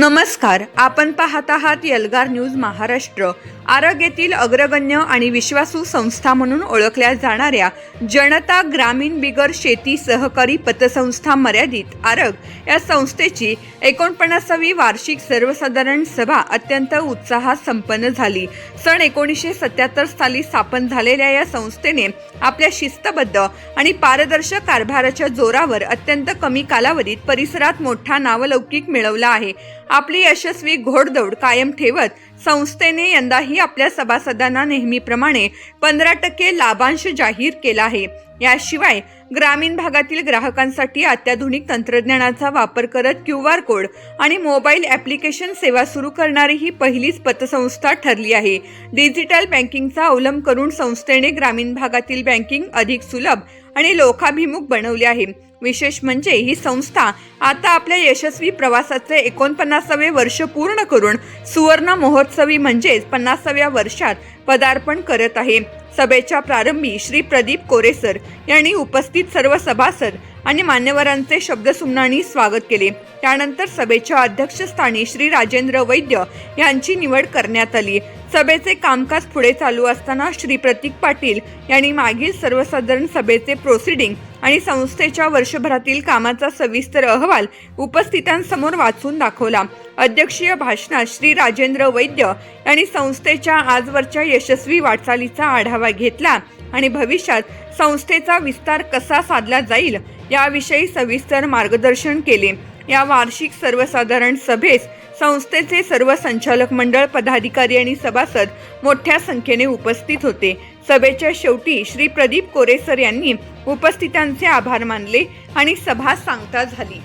नमस्कार, आपण पाहत आहात एल्गार न्यूज महाराष्ट्र। आरग येथील अग्रगण्य आणि विश्वासू संस्था म्हणून ओळखल्या जाणाऱ्या जनता ग्रामीण बिगर शेती सहकारी पतसंस्था मर्यादित आरग या संस्थेची 49वी वार्षिक सर्वसाधारण सभा अत्यंत उत्साहात संपन्न झाली। सन 1977 साली स्थापन झालेल्या या संस्थेने आपल्या शिस्तबद्ध आणि पारदर्शक कारभाराच्या जोरावर अत्यंत कमी कालावधीत परिसरात मोठा नावलौकिक मिळवला आहे। आपली यशस्वी घोडदौड कायम ठेवत संस्थेने यंदाही आपल्या सभासदांना नेहमीप्रमाणे 15% लाभांश जाहीर केला आहे। याशिवाय ग्रामीण भागातील ग्राहकांसाठी अत्याधुनिक तंत्रज्ञानाचा वापर करत QR कोड आणि मोबाईल ॲप्लिकेशन सेवा सुरू करणारी ही पहिलीच पतसंस्था ठरली आहे। डिजिटल बँकिंगचा अवलंब करून संस्थेने ग्रामीण भागातील बँकिंग अधिक सुलभ आणि लोकाभिमुख बनवले आहे। विशेष म्हणजे ही संस्था आता आपल्या यशस्वी प्रवासाचे 49वे वर्ष पूर्ण करून सुवर्ण महोत्सवी म्हणजेच 50व्या वर्षात पदार्पण करत आहे। सभेच्या प्रारंभी श्री प्रदीप कोरेसर यांनी उपस्थित सर्व सभासद आणि मान्यवरांचे शब्दसुमनाने स्वागत केले। त्यानंतर सभेच्या अध्यक्षस्थानी श्री राजेंद्र वैद्य यांची निवड करण्यात आली। सभेचे कामकाज पुढे चालू असताना श्री प्रतीक पाटील यांनी मागील सर्वसाधारण सभेचे प्रोसिडिंग आणि संस्थेच्या वर्षभरातील कामाचा सविस्तर अहवाल उपस्थितांसमोर वाचून दाखवला। अध्यक्षीय भाषणात श्री राजेंद्र वैद्य यांनी संस्थेच्या आजवरच्या यशस्वी वाटचालीचा आढावा घेतला आणि भविष्यात संस्थेचा विस्तार कसा साधला जाईल याविषयी सविस्तर मार्गदर्शन केले। या वार्षिक सर्वसाधारण सभेस संस्थेचे सर्व संचालक मंडळ, पदाधिकारी आणि सभासद मोठ्या संख्येने उपस्थित होते। सभेच्या शेवटी श्री प्रदीप कोरेसर यांनी उपस्थितांचे आभार मानले आणि सभा सांगता झाली।